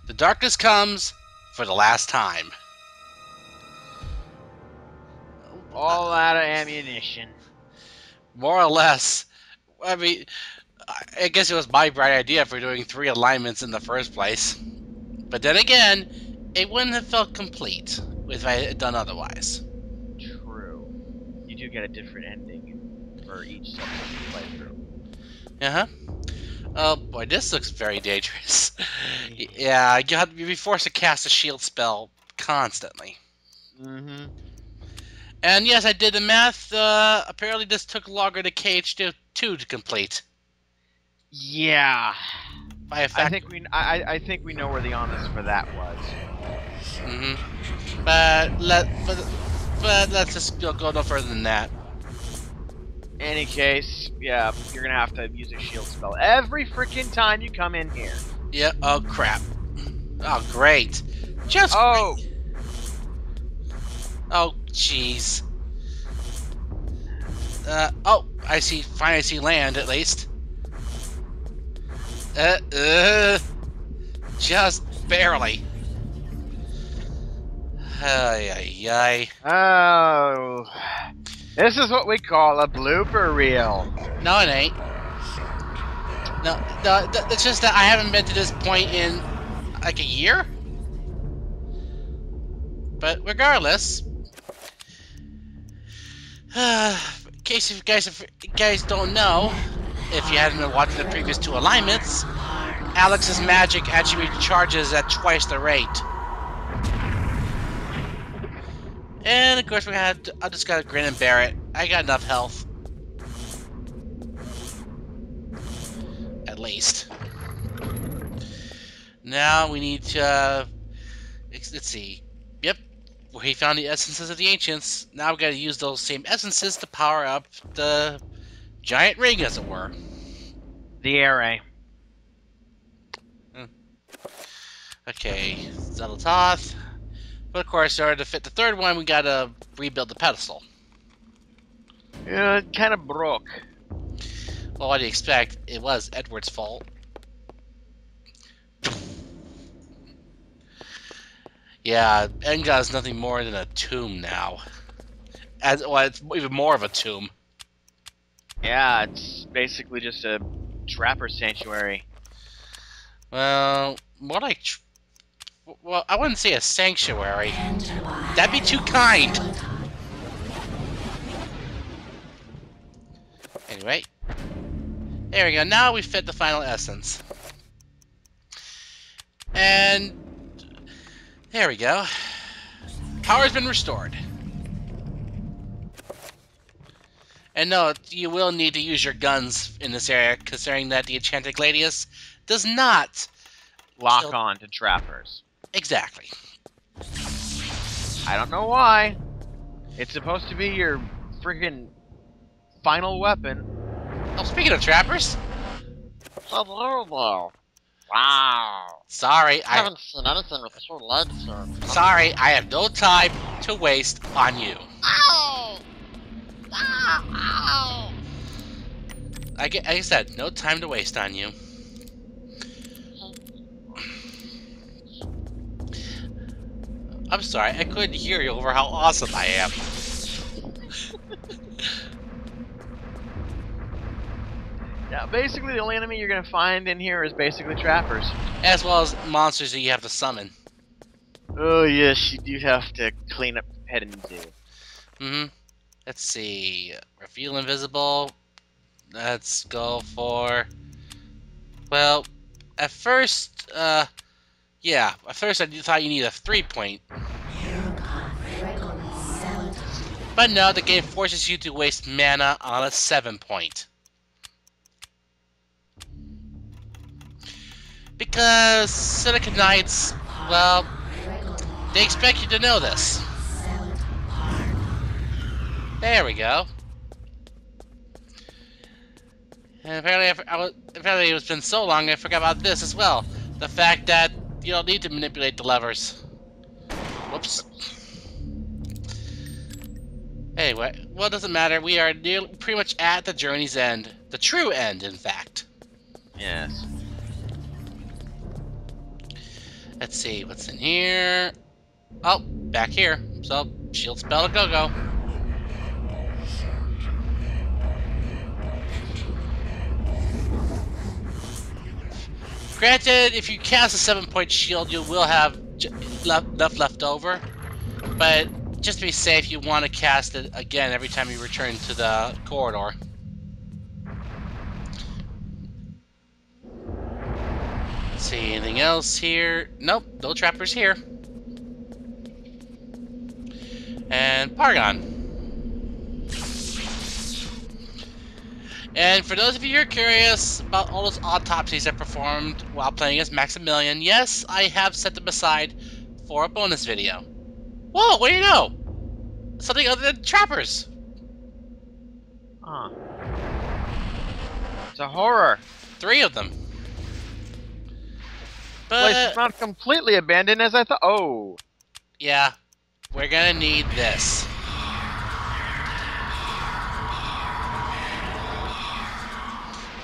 The darkness comes for the last time. All out of ammunition. More or less. I mean, I guess it was my bright idea for doing 3 alignments in the first place. But then again, it wouldn't have felt complete if I had done otherwise. True. You do get a different ending for each subsequent playthrough. Uh-huh. Oh boy, this looks very dangerous. Yeah, you have to be forced to cast a shield spell constantly. Mm-hmm. And yes, I did the math. Apparently this took longer to KH2 to complete. Yeah. By a I factor. think I think we know where the honest for that was. Mm-hmm. But let's just go no further than that. Any case, yeah, you're gonna have to use a shield spell every freaking time you come in here. Yeah. Oh crap. Oh great. Just. Oh, Oh jeez. Oh, I see. Finally, see land at least. Uh, uh, just barely. Ay, ay, ay. oh, this is what we call a blooper reel. No, it ain't. No, it's just that I haven't been to this point in like a year. But regardless, in case if you guys don't know, if you hadn't been watching the previous 2 alignments, Alex's magic actually recharges at twice the rate. And of course, I just gotta grin and bear it. I got enough health. At least. Now we need to. Let's see. Yep. We found the essences of the ancients. Now we gotta use those same essences to power up the giant ring, as it were. The array. Okay. Zelatoth. But of course, in order to fit the third one, we gotta rebuild the pedestal. Yeah, it kind of broke. Well, what do you expect? It was Edward's fault. Yeah, Enga is nothing more than a tomb now. Well, it's even more of a tomb. Yeah, it's basically just a trapper sanctuary. Well, more like. Well, I wouldn't say a sanctuary. That'd be too kind. Anyway. There we go. Now we fit the final essence. And. There we go. Power's been restored. And no, you will need to use your guns in this area, considering that the Enchanted Gladius does not Lock on to trappers. Exactly. I don't know why. It's supposed to be your freaking final weapon. Oh, speaking of trappers. Hello. Wow. Sorry, I haven't seen anything with 2 legs here. Sorry, I have no time to waste on you. Ow! Ow! Like I said, no time to waste on you. I'm sorry, I couldn't hear you over how awesome I am. Yeah, basically the only enemy you're gonna find in here is basically trappers. As well as monsters that you have to summon. Oh yes, you do have to clean up the petting zoo. Let's see. Reveal invisible. Let's go for. Well, at first, yeah. At first, I thought you need a 3-point. But no, the game forces you to waste mana on a 7-point. Because Silicon Knights, well, they expect you to know this. There we go. And apparently it's been so long I forgot about this as well. The fact that you don't need to manipulate the levers. Whoops. Anyway, well, it doesn't matter. We are pretty much at the journey's end. The true end, in fact. Yes. Let's see what's in here. Oh, back here. So, shield spell to go. Granted, if you cast a 7-point shield, you will have enough left over. But just to be safe, you want to cast it again every time you return to the corridor. Let's see, anything else here? Nope, no trappers here. And Pargon. And for those of you who are curious about all those autopsies I performed while playing as Maximilian, yes, I have set them aside for a bonus video. Whoa, what do you know? Something other than trappers. Huh. It's a horror. 3 of them. Place But is not completely abandoned as I thought. Oh. yeah, we're gonna need this.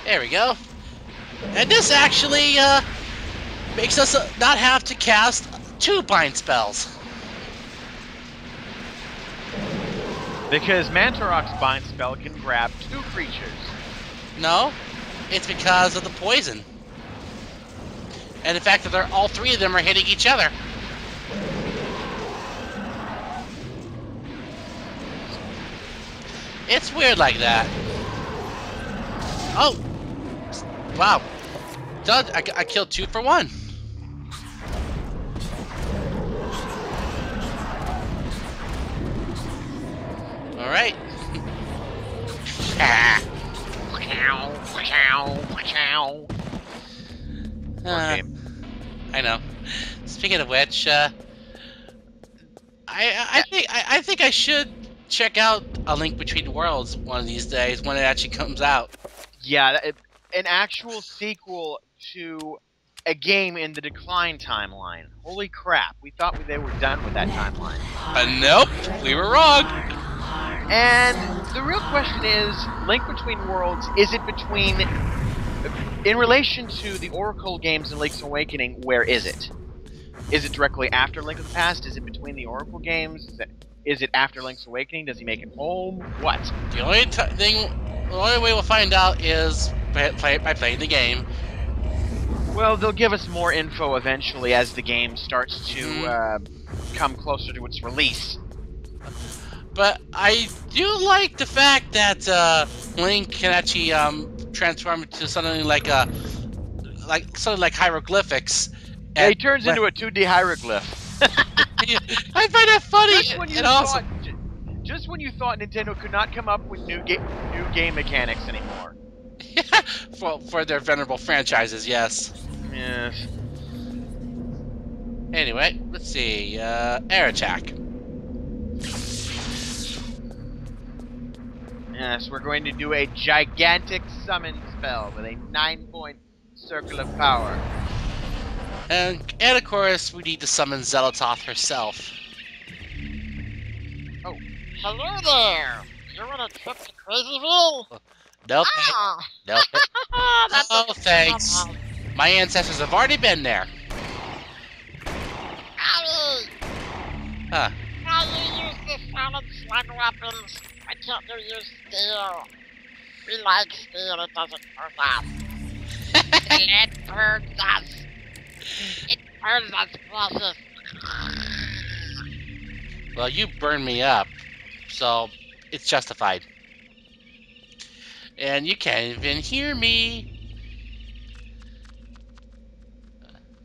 There we go. And this actually makes us not have to cast 2 bind spells. Because Mantarok's bind spell can grab 2 creatures. No, it's because of the poison. And the fact that all 3 of them are hitting each other. It's weird like that. Oh! Wow. I killed 2 for 1. Alright. I know. Speaking of which, I think I should check out A Link Between Worlds one of these days when it actually comes out. Yeah, an actual sequel to a game in the Decline timeline. Holy crap, we thought they were done with that timeline. But nope, we were wrong. And the real question is, Link Between Worlds, is it between... In relation to the Oracle games in Link's Awakening, where is it? Is it directly after Link of the Past? Is it between the Oracle games? Is it after Link's Awakening? Does he make it home? What? The only way we'll find out is by playing the game. Well, they'll give us more info eventually as the game starts to come closer to its release. But I do like the fact that Link can actually transform into something like hieroglyphics. Yeah, he turns into a 2D hieroglyph. I find that funny and awesome. Just when you thought Nintendo could not come up with new game mechanics anymore. for their venerable franchises, yes. Yes. Anyway, let's see. Air attack. Yes, we're going to do a gigantic summon spell with a 9-point circle of power. And of course, we need to summon Xelatoth herself. Oh, hello there! You want a trip to Crazyville? Nope. Ah! Nope. No, thanks. My ancestors have already been there. Howdy! Huh. Now you use the solid slug weapons. Why can't you use steel? We like steel, it doesn't hurt us. It burns us. It burns us, precious. Well, you burned me up, so it's justified. And you can't even hear me.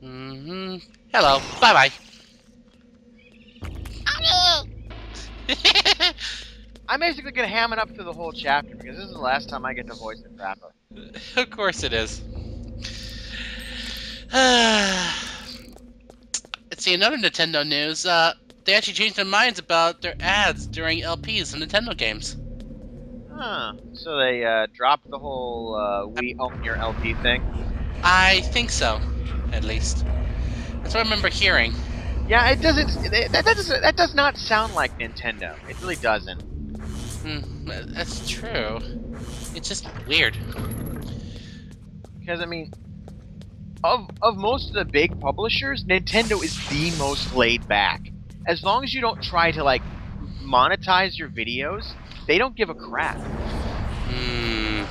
Hello. Bye-bye. I'm basically going to ham it up through the whole chapter because this is the last time I get to voice the Trapper. Of course it is. Let's see, another Nintendo news. They actually changed their minds about their ads during LPs in Nintendo games. Huh. So they dropped the whole we own your LP thing? I think so, at least. That's what I remember hearing. Yeah, it doesn't... That does not sound like Nintendo. It really doesn't. That's true. It's just weird. Because, I mean... of most of the big publishers, Nintendo is the most laid back. As long as you don't try to like monetize your videos, they don't give a crap. Hmm.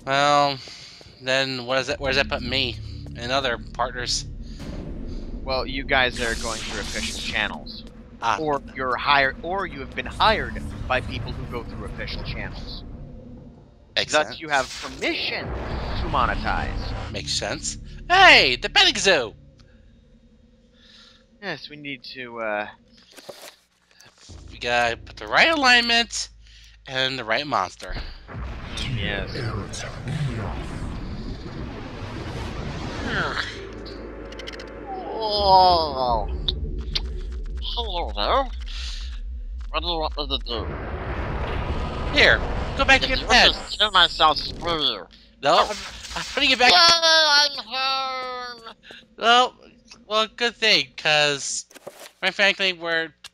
Well, then what is that? Where does that put me and other partners? Well, you guys are going through official channels, Ah, or you're hired, or you have been hired by people who go through official channels. makes Thus, sense. you have permission to monetize. Makes sense. Hey, the petting zoo. Yes, we need to. We gotta put the right alignment and the right monster. Yes. Oh. Hello there. What do you want me to do? Here, go back to If your you bed. just kill myself, screw you. No, I'm putting it back. Yay, I'm home! Well, good thing, cause, quite frankly,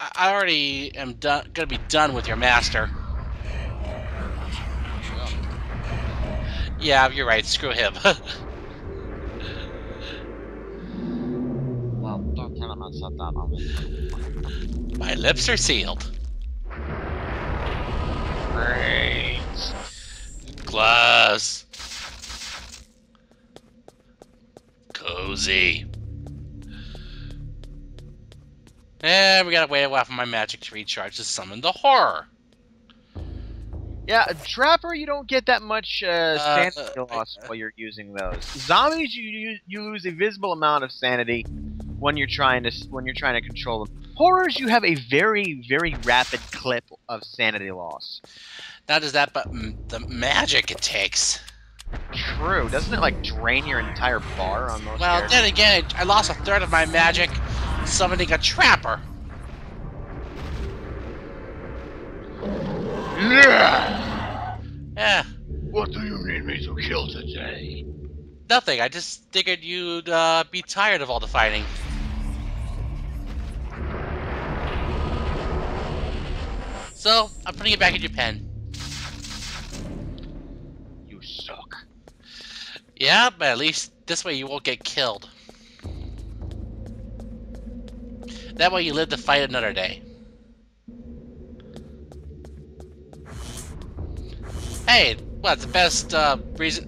I already am gonna be done with your master. Yeah, you're right. Screw him. Well, don't tell myself that. I'll be My lips are sealed. great. Glass. Cozy. And we gotta wait a while for my magic to recharge to summon the horror. Yeah, a Trapper, you don't get that much sanity loss I- while you're using those. Zombies, you lose a visible amount of sanity when you're trying to control them. Horrors, you have a very rapid clip of sanity loss. Not just that, but the magic it takes. True, doesn't it like drain your entire bar on most Well, characters? then again, I lost a third of my magic summoning a trapper. Yeah, What do you need me to kill today? nothing. I just figured you'd be tired of all the fighting. So, I'm putting it back in your pen. You suck. Yeah, but at least this way you won't get killed. That way you live to fight another day. Hey, what's the best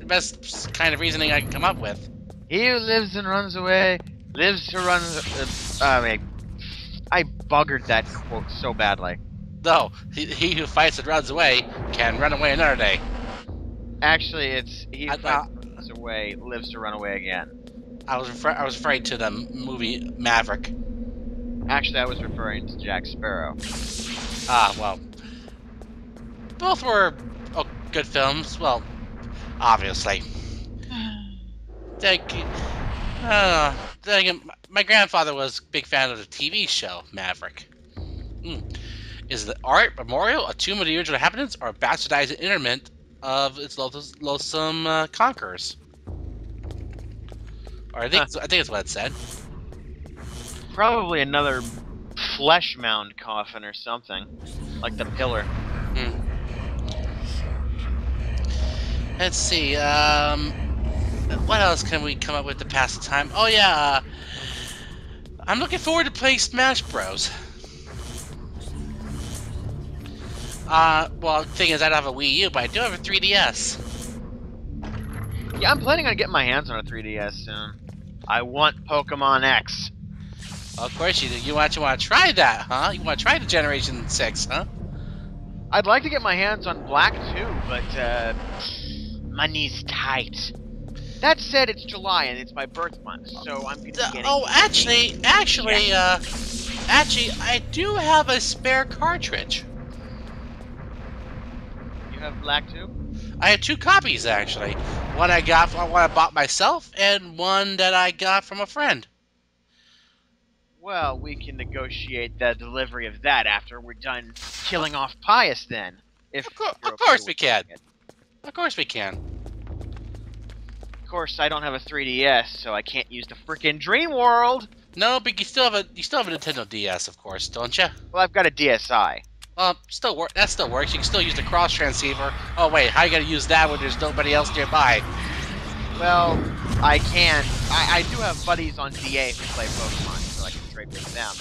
best kind of reasoning I can come up with? He who lives and runs away lives to run. I buggered that quote so badly. No, he who fights and runs away can run away another day. Actually, it's he who I- fights and runs away lives to run away again. I was referring to the movie Maverick. Actually, I was referring to Jack Sparrow. Ah, well, both were good films. Well, obviously. Like, then again, my grandfather was a big fan of the TV show Maverick. Is the art memorial a tomb of the original inhabitants or a bastardized interment of its loathsome conquerors? Or I think it's what it said. Probably another flesh mound coffin or something, like the pillar. Let's see. What else can we come up with to pass the time? Oh yeah, I'm looking forward to playing Smash Bros. Well, the thing is, I don't have a Wii U, but I do have a 3DS. Yeah, I'm planning on getting my hands on a 3DS soon. I want Pokemon X. Of course you do. You want to try that, huh? You want to try the Generation 6, huh? I'd like to get my hands on Black too, but money's tight. That said, it's July and it's my birth month, so I'm gonna be getting. Oh, actually, I do have a spare cartridge. You have Black too? I have 2 copies actually. One I bought myself, and one that I got from a friend. Well, we can negotiate the delivery of that after we're done killing off Pius then. If Of you're course okay we with can. it. Of course we can. Of course, I don't have a 3DS, so I can't use the frickin' Dream World. No, but you still have a Nintendo DS, of course, don't you? Well, I've got a DSi. Well, that still works. You can still use the cross transceiver. Oh wait, how you gonna use that when there's nobody else nearby? Well, I can. I do have buddies on DA who play Pokemon, so I can trade with them.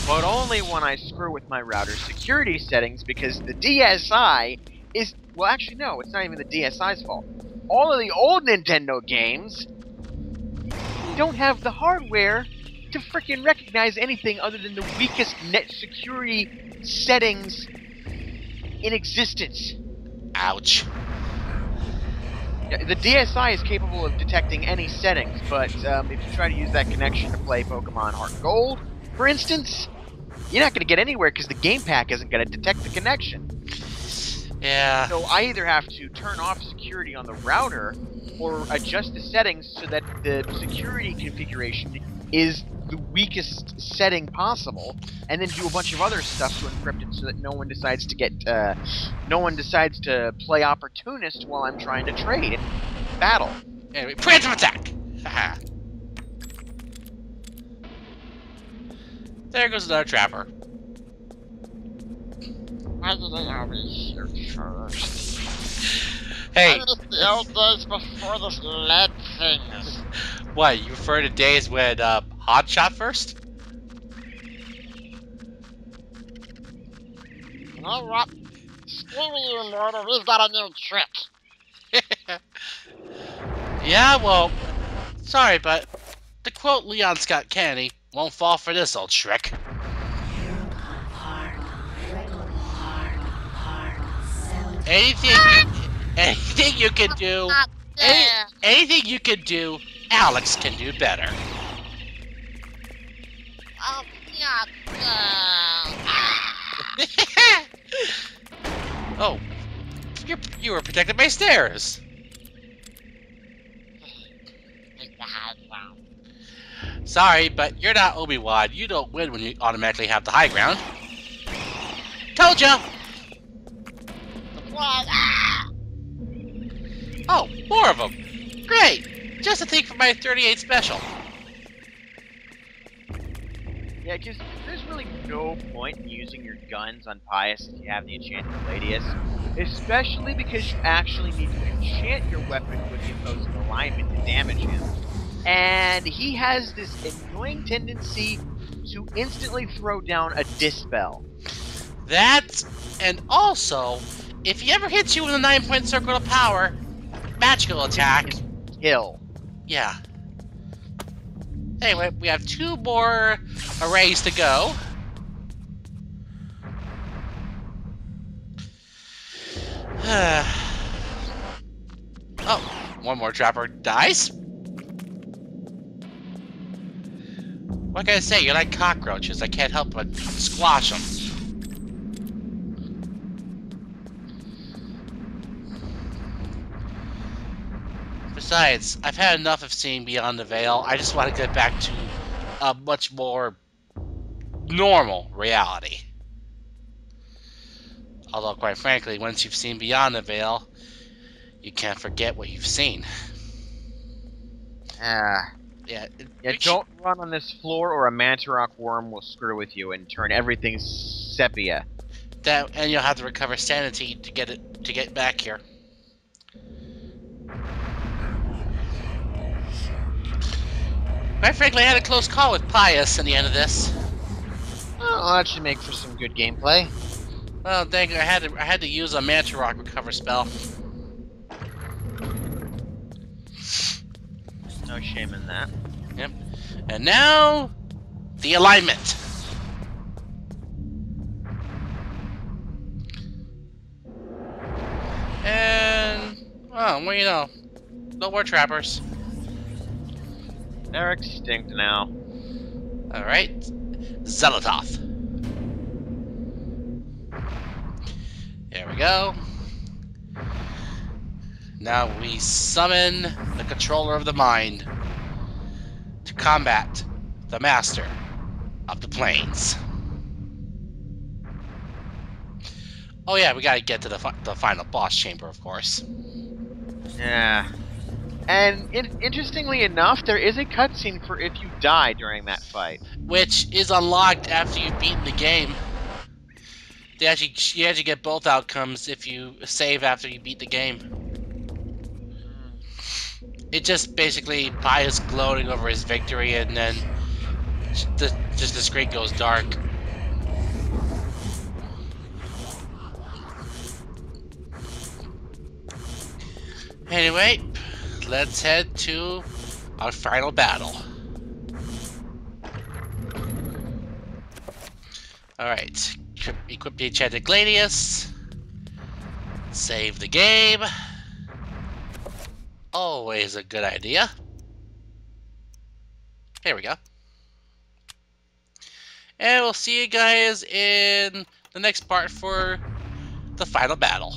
But only when I screw with my router security settings, because the DSI is... Well, actually, no, it's not even the DSI's fault. All of the old Nintendo games don't have the hardware to frickin' recognize anything other than the weakest net security settings in existence. Ouch. Yeah, the DSI is capable of detecting any settings, but if you try to use that connection to play Pokemon Heart Gold, for instance, you're not going to get anywhere because the game pack isn't going to detect the connection. Yeah. So I either have to turn off security on the router or adjust the settings so that the security configuration is the weakest setting possible, and then do a bunch of other stuff to encrypt it so that no one decides to play opportunist while I'm trying to trade in battle. Anyway, preemptive attack! Haha. There goes another trapper. Why do they always shoot first? Hey, I miss the old days before this lead things. what, you refer to days when Hot shot first? You know what? Screw you, Mortal. We've got a new trick. Yeah, well, sorry, but to quote Leon Scott Kennedy, won't fall for this old trick. Anything you can do, Not there. anything you can do, Alex can do better. Oh, not there. Oh, you were protected by stairs. Take the high ground. Sorry, but you're not Obi-Wan. You don't win when you automatically have the high ground. Told ya! Surprise! Oh, more of them. Great. Just a thing for my 38 special. Yeah, because there's really no point in using your guns on Pius if you have the enchanted Gladius, especially because you actually need to enchant your weapon with the opposing alignment to damage him. And he has this annoying tendency to instantly throw down a Dispel. That, and also, if he ever hits you with a 9-point circle of power, magical attack. Kill. Yeah. Anyway, we have 2 more arrays to go. Oh, one more trapper dies. What can I say? You're like cockroaches. I can't help but squash them. Besides, I've had enough of seeing Beyond the Veil. I just want to get back to a much more normal reality. Although, quite frankly, once you've seen Beyond the Veil, you can't forget what you've seen. Yeah, don't run on this floor or a Mantarok worm will screw with you and turn everything sepia. And you'll have to recover sanity to get back here. Quite frankly, I had a close call with Pius in the end of this. Oh, that should make for some good gameplay. Well, dang it, I had to use a Mantarok recover spell. No shame in that. Yep. And now, the alignment. And, oh, well, you know, no more trappers. They're extinct now. Alright. Zealototh. There we go. Now we summon the controller of the mind to combat the master of the plains. Oh yeah, we gotta get to the final boss chamber, of course. Yeah. And interestingly enough, there is a cutscene for if you die during that fight. Which is unlocked after you've beaten the game. You actually get both outcomes if you save after you beat the game. It just basically Pi is gloating over his victory, and then just the screen goes dark. Anyway, let's head to our final battle. Alright, equip the Enchanted Gladius. Save the game. Always a good idea. Here we go. And we'll see you guys in the next part for the final battle.